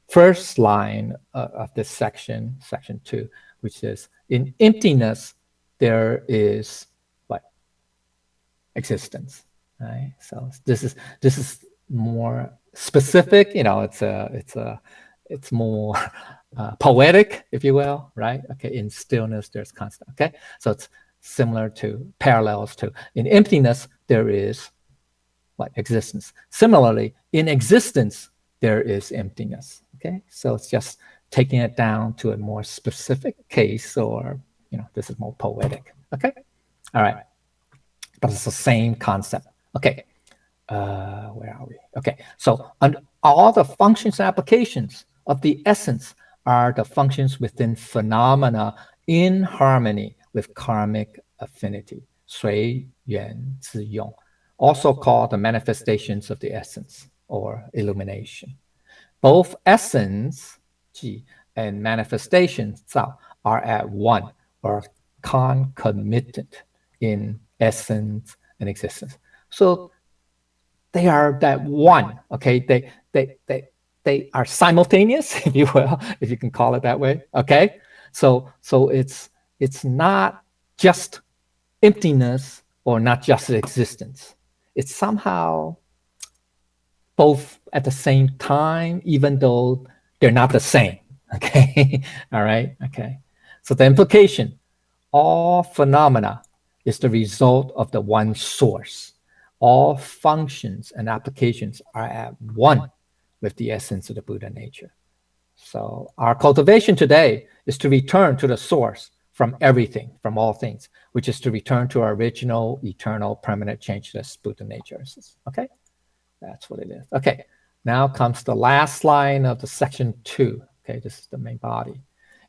[SPEAKER 1] first line of this section 2, which is, in emptiness, there is what? Existence. Right. So this is more specific. It's more poetic, if you will, right? Okay, in stillness, there's constant. Okay, so it's similar to parallels to, in emptiness, there is what? Existence. Similarly, in existence, there is emptiness. Okay, so it's just taking it down to a more specific case, or this is more poetic. Okay, all right, but it's the same concept. Okay. Where are we? Okay, so all the functions and applications of the essence are the functions within phenomena in harmony with karmic affinity, 随缘自用, also called the manifestations of the essence or illumination. Both essence, 即, and manifestations, 造, are at one or concomitant in essence and existence. So they are that one, okay? They are simultaneous, if you will, if you can call it that way, okay? So it's not just emptiness or not just existence. It's somehow both at the same time, even though they're not the same, Okay. All right. Okay. So the implication, all phenomena is the result of the one source. All functions and applications are at one with the essence of the Buddha nature. So our cultivation today is to return to the source from everything, from all things, which is to return to our original, eternal, permanent, changeless Buddha nature. Okay, that's what it is. Okay, now comes the last line of the section 2. Okay, this is the main body.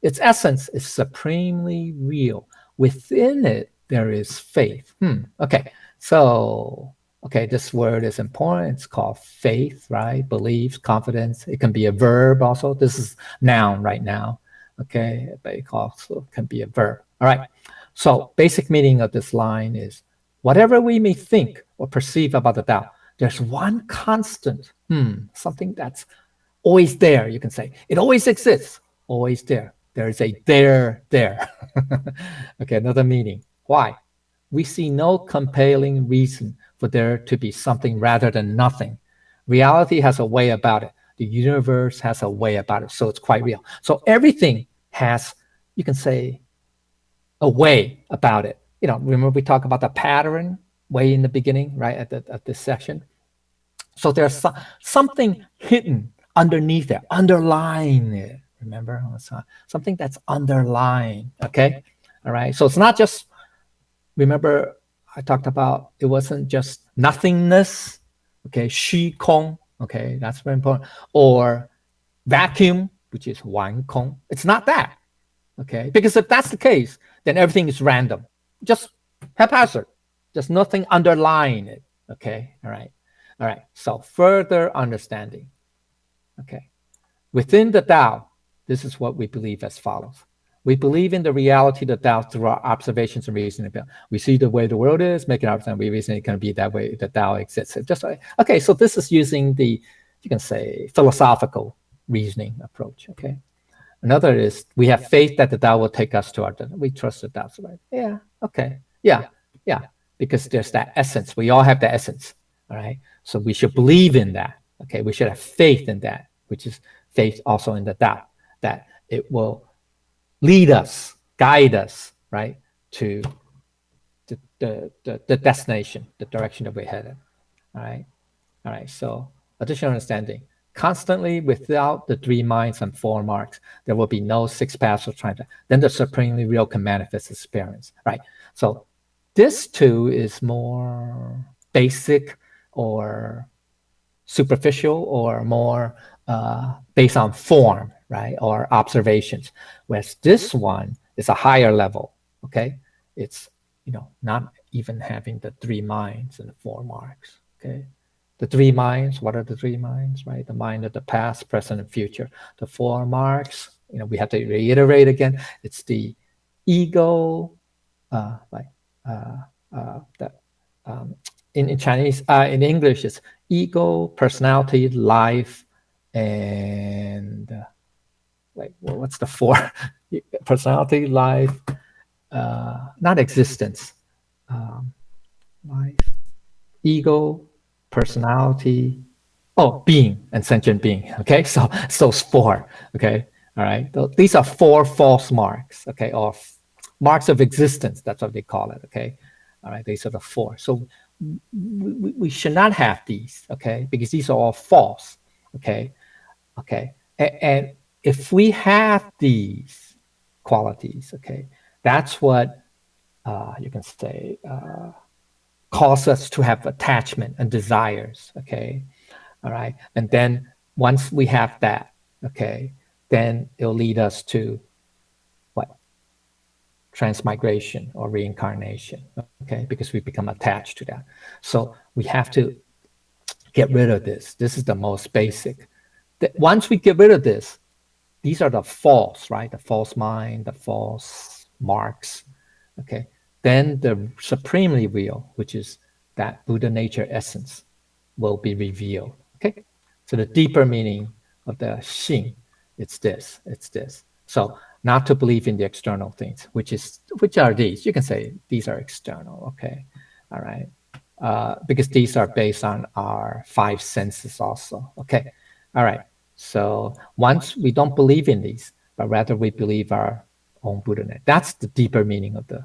[SPEAKER 1] Its essence is supremely real. Within it, there is faith. Okay, so okay, this word is important. It's called faith, right? Belief, confidence. It can be a verb also. This is noun right now. Okay, but it also can be a verb. All right. So basic meaning of this line is whatever we may think or perceive about the Tao, there's one constant, something that's always there, you can say. It always exists, always there. There is a there. Okay, another meaning. Why? We see no compelling reason for there to be something rather than nothing. Reality has a way about it. The universe has a way about it. So it's quite real. So everything has, you can say, a way about it. You know, remember we talked about the pattern way in the beginning, right, at this section. So there's something hidden underneath it, underlying it. Remember, something that's underlying. Okay, all right. So it's not just. Remember, I talked about it wasn't just nothingness. Okay, 虚空. Okay, that's very important. Or vacuum, which is 完空. It's not that. Okay, because if that's the case, then everything is random, just haphazard. There's nothing underlying it. Okay, all right. All right, so further understanding. Okay, within the Tao, this is what we believe as follows. We believe in the reality of the Tao through our observations and reasoning. We see the way the world is, make it observation, we reason it can be that way the Tao exists. Just like, okay, so this is using the, you can say, philosophical reasoning approach. Okay, another is we have faith that the Tao will take us to our destiny. We trust the Tao, right? Yeah, okay, yeah, because there's that essence. We all have the essence. All right, so we should believe in that. Okay, we should have faith in that, which is faith also in the Tao, that it will lead us, guide us, right, to the destination, the direction that we're headed. All right. So additional understanding. Constantly, without the three minds and four marks, there will be no six paths of trying to. Then the supremely real can manifest experience. Right. So this too is more basic or superficial or more based on form, right, or observations. Whereas this one is a higher level. Okay, it's not even having the three minds and the four marks. Okay, the three minds. What are the three minds? Right, the mind of the past, present, and future. The four marks. We have to reiterate again. It's the ego, in Chinese, in English, it's ego, personality, life, and what's the four? Personality, life, not existence, life, ego, personality, being and sentient being. Okay, so it's those four. Okay, all right. These are four false marks. Okay, or marks of existence. That's what they call it. Okay, all right. These are the four. So we should not have these. Okay, because these are all false. Okay, and if we have these qualities, okay, that's what you can say cause us to have attachment and desires. Okay, all right, and then once we have that, okay, then it'll lead us to what? Transmigration or reincarnation. Okay, because we become attached to that. So we have to get rid of this. This is the most basic. Once we get rid of this, these are the false, right? The false mind, the false marks. Okay, then the supremely real, which is that Buddha nature essence, will be revealed. Okay, so the deeper meaning of the Xing, it's this. So not to believe in the external things, which are these? You can say these are external. Okay, all right, because these are based on our five senses also. Okay, all right. So once we don't believe in these, but rather we believe our own Buddha-ness. That's the deeper meaning of the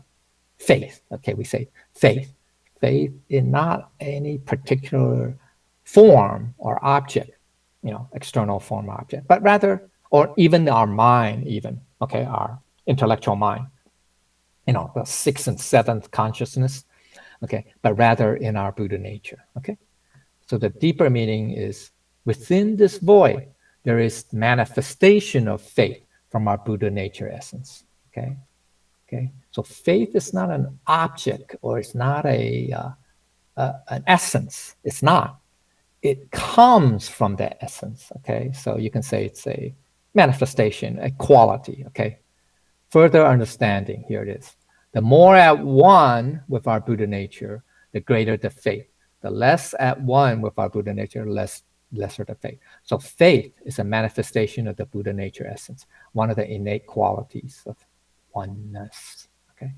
[SPEAKER 1] faith. Okay, we say faith. Faith in not any particular form or object, external form or object, but rather, or even our mind, even, okay, our intellectual mind, the sixth and seventh consciousness, okay, but rather in our Buddha nature, okay? So the deeper meaning is within this void, there is manifestation of faith from our Buddha nature essence, okay? Okay, so faith is not an object or it's not an essence. It's not. It comes from that essence, okay? So you can say it's a manifestation, a quality, okay? Further understanding, here it is. The more at one with our Buddha nature, the greater the faith. The less at one with our Buddha nature, lesser the faith. So faith is a manifestation of the Buddha nature essence, one of the innate qualities of oneness, okay?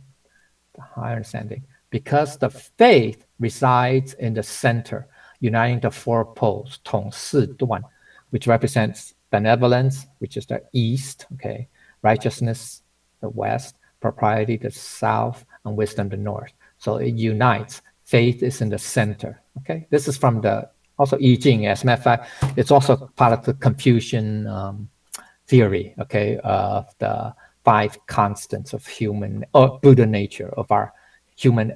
[SPEAKER 1] The higher understanding. Because the faith resides in the center, uniting the four poles, 统四段, which represents benevolence, which is the east, okay? Righteousness, the west, propriety, the south, and wisdom, the north. So it unites. Faith is in the center, okay? This is from the, also I Ching, as a matter of fact, it's also part of the Confucian theory, okay, of the 5 constants of human, or Buddha nature, of our human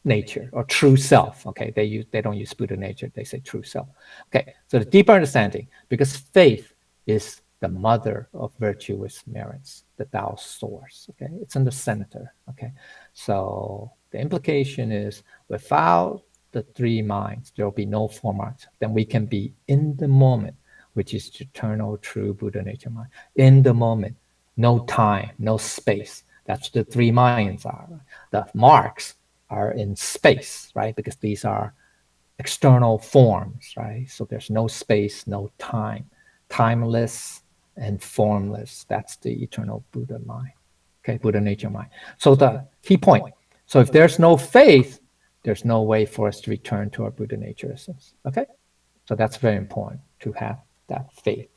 [SPEAKER 1] nature, or true self, okay? They don't use Buddha nature, they say true self. Okay, so the deeper understanding, because faith is the mother of virtuous merits, the Tao source, okay? It's in the center, okay? So the implication is without the 3 minds, there will be no form arts. Then we can be in the moment, which is eternal, true Buddha nature mind. In the moment, no time, no space. That's the 3 minds are. The marks are in space, right? Because these are external forms, right? So there's no space, no time. Timeless and formless. That's the eternal Buddha mind, okay? Buddha nature mind. So the key point. So if there's no faith, there's no way for us to return to our Buddha nature essence, okay? So that's very important to have that faith.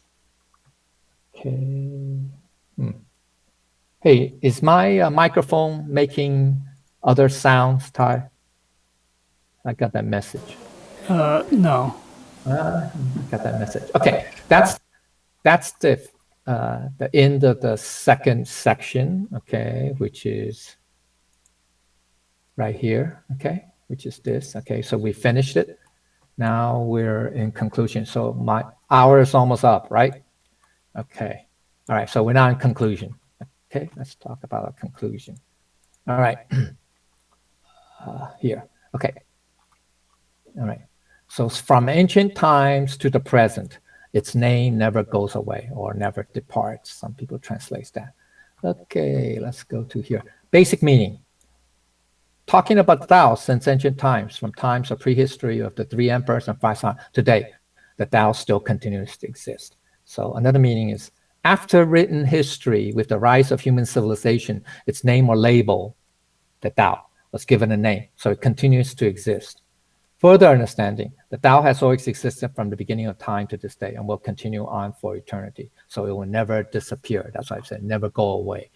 [SPEAKER 1] Okay. Hey, is my microphone making other sounds, Ty? I got that message.
[SPEAKER 2] No.
[SPEAKER 1] Got that message. Okay, that's the end of the second section, okay, which is right here, okay, which is this, okay, so we finished it. Now we're in conclusion. So my hour is almost up, right? Okay. All right, so we're now in conclusion. Okay, let's talk about a conclusion. All right. Here. Okay. All right. So from ancient times to the present, its name never goes away or never departs. Some people translate that. Okay, let's go to here. Basic meaning. Talking about the Tao since ancient times, from times of prehistory of the 3 emperors and 5 sons, today, the Tao still continues to exist. So another meaning is, after written history with the rise of human civilization, its name or label, the Tao, was given a name, so it continues to exist. Further understanding, the Tao has always existed from the beginning of time to this day and will continue on for eternity. So it will never disappear. That's why I said never go away.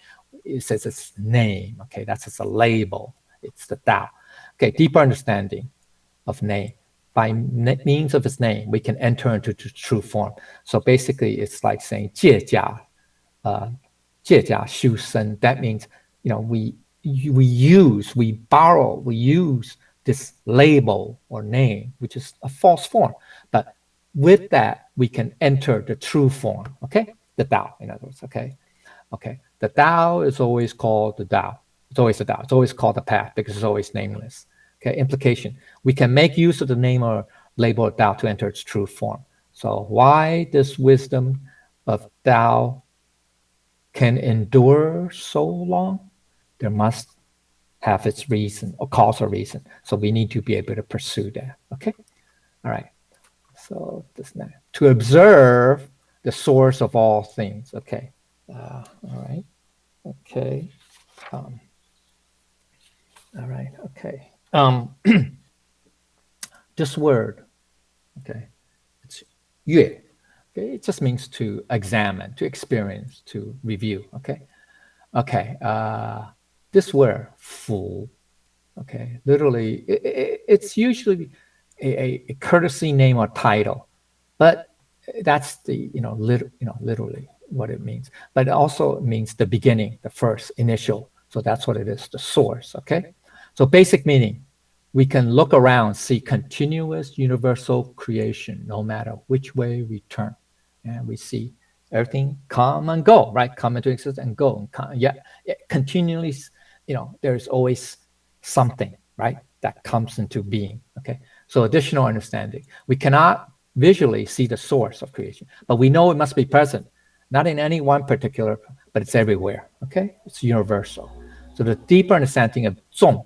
[SPEAKER 1] It says its name, okay, that's its a label. It's the Tao. Okay, deeper understanding of name. By means of its name, we can enter into true form. So basically, it's like saying 借假修身. That means, we use this label or name, which is a false form. But with that, we can enter the true form, okay? The Tao, in other words, okay? Okay, the Tao is always called the Tao. It's always the Tao. It's always called the path because it's always nameless. Okay, implication. We can make use of the name or label of Tao to enter its true form. So why this wisdom of Tao can endure so long? There must have its reason or cause or reason. So we need to be able to pursue that. Okay, all right. So this now to observe the source of all things. Okay, all right. Okay. All right. Okay. This word, okay, it's 乐. Okay, it just means to examine, to experience, to review. Okay, okay. This word "fu," okay, literally, it's usually a courtesy name or title, but that's the literally what it means. But it also means the beginning, the first, initial. So that's what it is, the source. Okay, so basic meaning. We can look around, see continuous universal creation, no matter which way we turn. And we see everything come and go, right? Come into existence and go. And come, yeah, continually, there's always something, right, that comes into being. Okay. So additional understanding. We cannot visually see the source of creation, but we know it must be present, not in any one particular, but it's everywhere. Okay. It's universal. So the deeper understanding of Zong,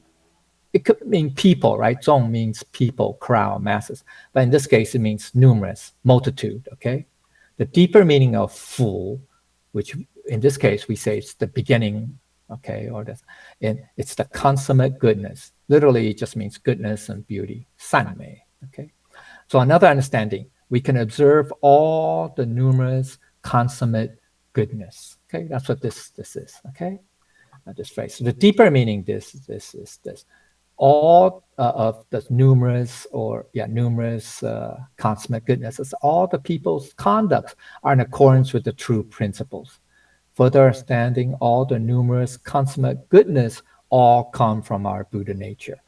[SPEAKER 1] it could mean people, right? Zong means people, crowd, masses. But in this case, it means numerous, multitude, okay? The deeper meaning of Fu, which in this case, we say it's the beginning, okay? And it's the consummate goodness. Literally, it just means goodness and beauty, Sanmei, okay? So another understanding, we can observe all the numerous consummate goodness, okay? That's what this is, okay? This phrase. So the deeper meaning, this is this. All of the numerous consummate goodnesses, all the people's conducts are in accordance with the true principles. Further understanding, all the numerous consummate goodness all come from our Buddha nature.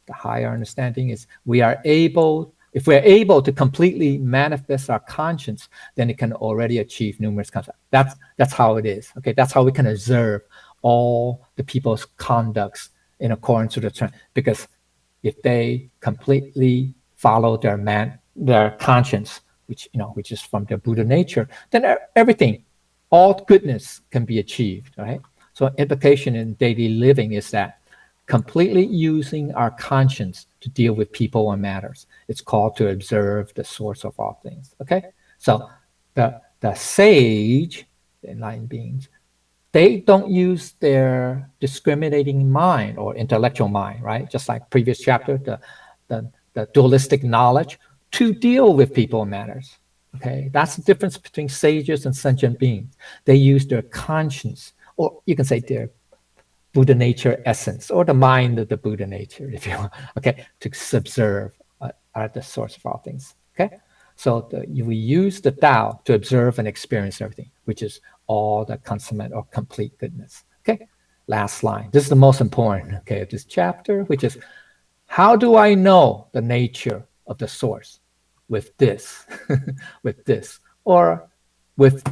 [SPEAKER 1] The higher understanding is if we're able to completely manifest our conscience, then it can already achieve numerous concepts. That's how it is. Okay, that's how we can observe all the people's conducts in accordance with the trend. Because if they completely follow their conscience, which is from their Buddha nature, then everything, all goodness can be achieved. Right. So implication in daily living is that completely using our conscience to deal with people and matters. It's called to observe the source of all things. Okay, so the sage, the enlightened beings, they don't use their discriminating mind or intellectual mind, right? Just like previous chapter, the dualistic knowledge to deal with people and matters. Okay, that's the difference between sages and sentient beings. They use their conscience, or you can say their Buddha nature essence, or the mind of the Buddha nature, if you want, okay, to observe at the source of all things. Okay, so we use the Tao to observe and experience everything, which is all the consummate or complete goodness. Okay, last line. This is the most important, okay, of this chapter, which is, how do I know the nature of the source? With this, with this, or with,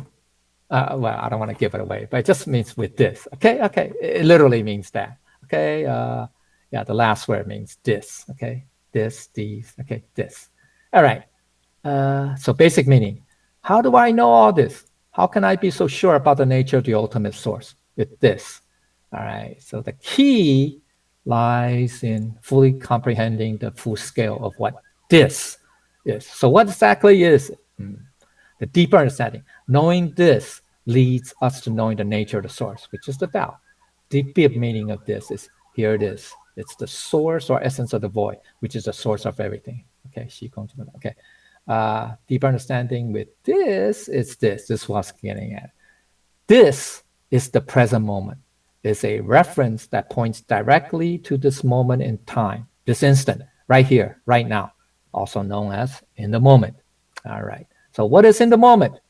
[SPEAKER 1] well, I don't want to give it away, but it just means with this. Okay, it literally means that. Okay, yeah, the last word means this. Okay, this, these. Okay, this. All right. So basic meaning. How do I know all this? How can I be so sure about the nature of the ultimate source? With this. All right. So the key lies in fully comprehending the full scale of what this is. So what exactly is it? The deeper understanding. Knowing this leads us to knowing the nature of the source, which is the Tao. The deep meaning of this is, here it is. It's the source or essence of the void, which is the source of everything. Okay, okay. Deeper understanding with this is this. This is what I was getting at. This is the present moment. It's a reference that points directly to this moment in time, this instant, right here, right now, also known as in the moment. All right. So what is in the moment?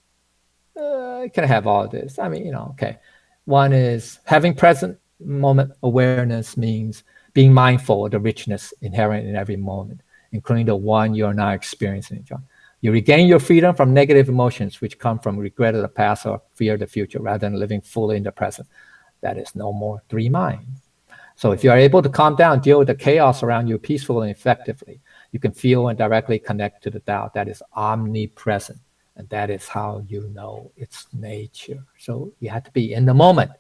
[SPEAKER 1] It can have all this. I mean, okay. One is having present moment awareness means being mindful of the richness inherent in every moment, including the one you're now experiencing, John. You regain your freedom from negative emotions, which come from regret of the past or fear of the future, rather than living fully in the present. That is no more three minds. So if you are able to calm down, deal with the chaos around you peacefully and effectively, you can feel and directly connect to the Tao that is omnipresent. And that is how you know its nature. So you have to be in the moment.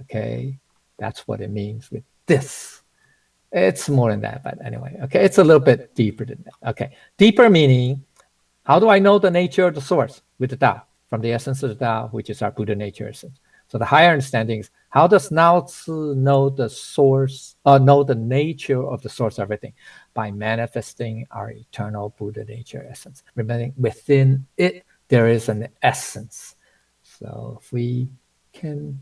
[SPEAKER 1] Okay, that's what it means with this. It's more than that, but anyway, okay, it's a little bit deeper than that. Okay, deeper meaning, how do I know the nature of the source? With the Tao, from the essence of the Tao, which is our Buddha nature essence. So the higher understanding is, how does Lao Tzu know the source, know the nature of the source of everything? By manifesting our eternal Buddha nature essence. Remembering within it, there is an essence. So if we can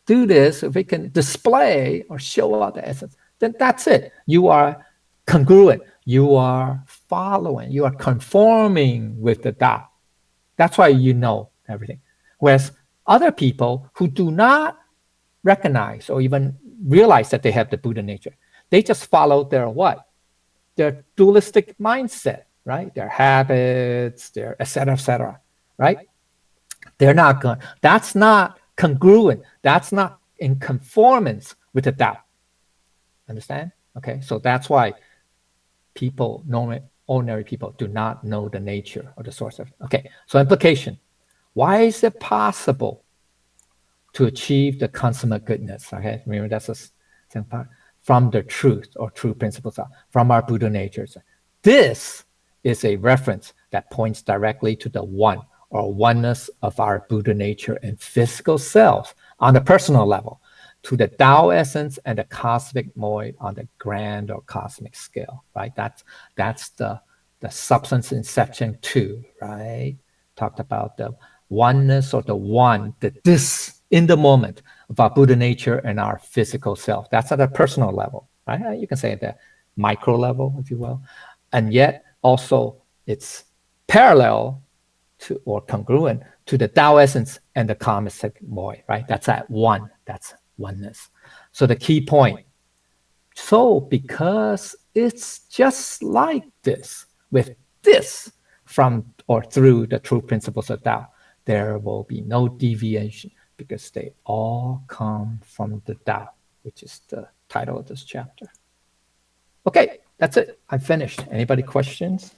[SPEAKER 1] do this, if we can display or show out the essence, then that's it. You are congruent. You are following. You are conforming with the Tao. That's why you know everything. Whereas other people who do not recognize or even realize that they have the Buddha nature, they just follow their what? Their dualistic mindset, right? Their habits, their et cetera, right? They're not going. That's not congruent. That's not in conformance with the Tao. Understand? Okay, so that's why people, ordinary people, do not know the nature or the source of it. Okay, so implication. Why is it possible to achieve the consummate goodness? Okay, remember that's the second part. From the truth or true principles, from our Buddha natures. This is a reference that points directly to the one or oneness of our Buddha nature and physical selves on the personal level, to the Tao essence and the cosmic void on the grand or cosmic scale, right? That's the substance in section 2, right? Talked about the oneness or the one, the this in the moment of our Buddha nature and our physical self. That's at a personal level, right? You can say at the micro level, if you will. And yet also it's parallel to or congruent to the Tao essence and the cosmic void, right? That's at one, that's oneness. So the key point. So because it's just like this, with this from or through the true principles of Tao, there will be no deviation because they all come from the Tao, which is the title of this chapter. Okay, that's it. I finished. Anybody questions?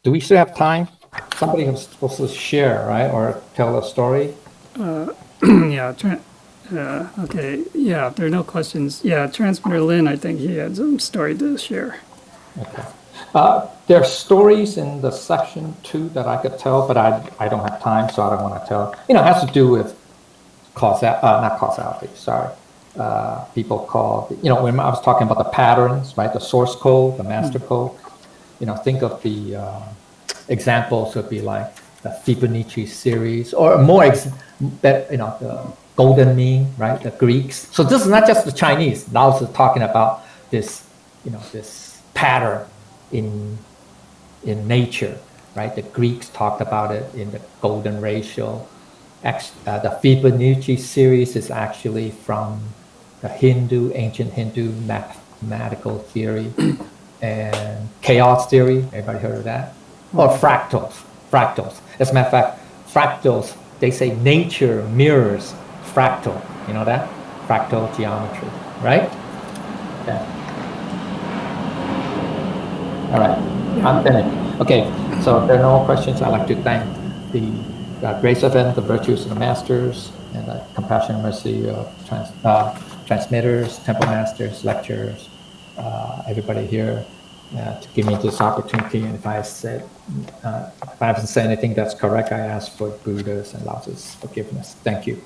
[SPEAKER 1] Do we still have time? Somebody was supposed to share, right? Or tell a story?
[SPEAKER 2] Yeah, okay, yeah, if there are no questions. Yeah, Transmitter Lin, I think he had some story to share.
[SPEAKER 1] Okay. There are stories in the section 2 that I could tell, but I don't have time, so I don't want to tell. It has to do with not causality, sorry. People call, when I was talking about the patterns, right? The source code, the master code. Think of the examples would be like the Fibonacci series, or more the golden mean, right? The Greeks. So this is not just the Chinese. Laos is talking about this, this pattern in nature, right? The Greeks talked about it in the golden ratio. The Fibonacci series is actually from the ancient Hindu mathematical theory. And chaos theory, everybody heard of that? Or fractals. As a matter of fact, fractals, they say nature mirrors fractal. You know that? Fractal geometry, right? Yeah. All right, I'm finished. Okay, so if there are no questions, I'd like to thank the grace of it, the virtues of the masters, and the compassion and mercy of transmitters, temple masters, lecturers, everybody here to give me this opportunity. And if I haven't said anything that's correct, I ask for Buddha's and Lao's forgiveness. Thank you.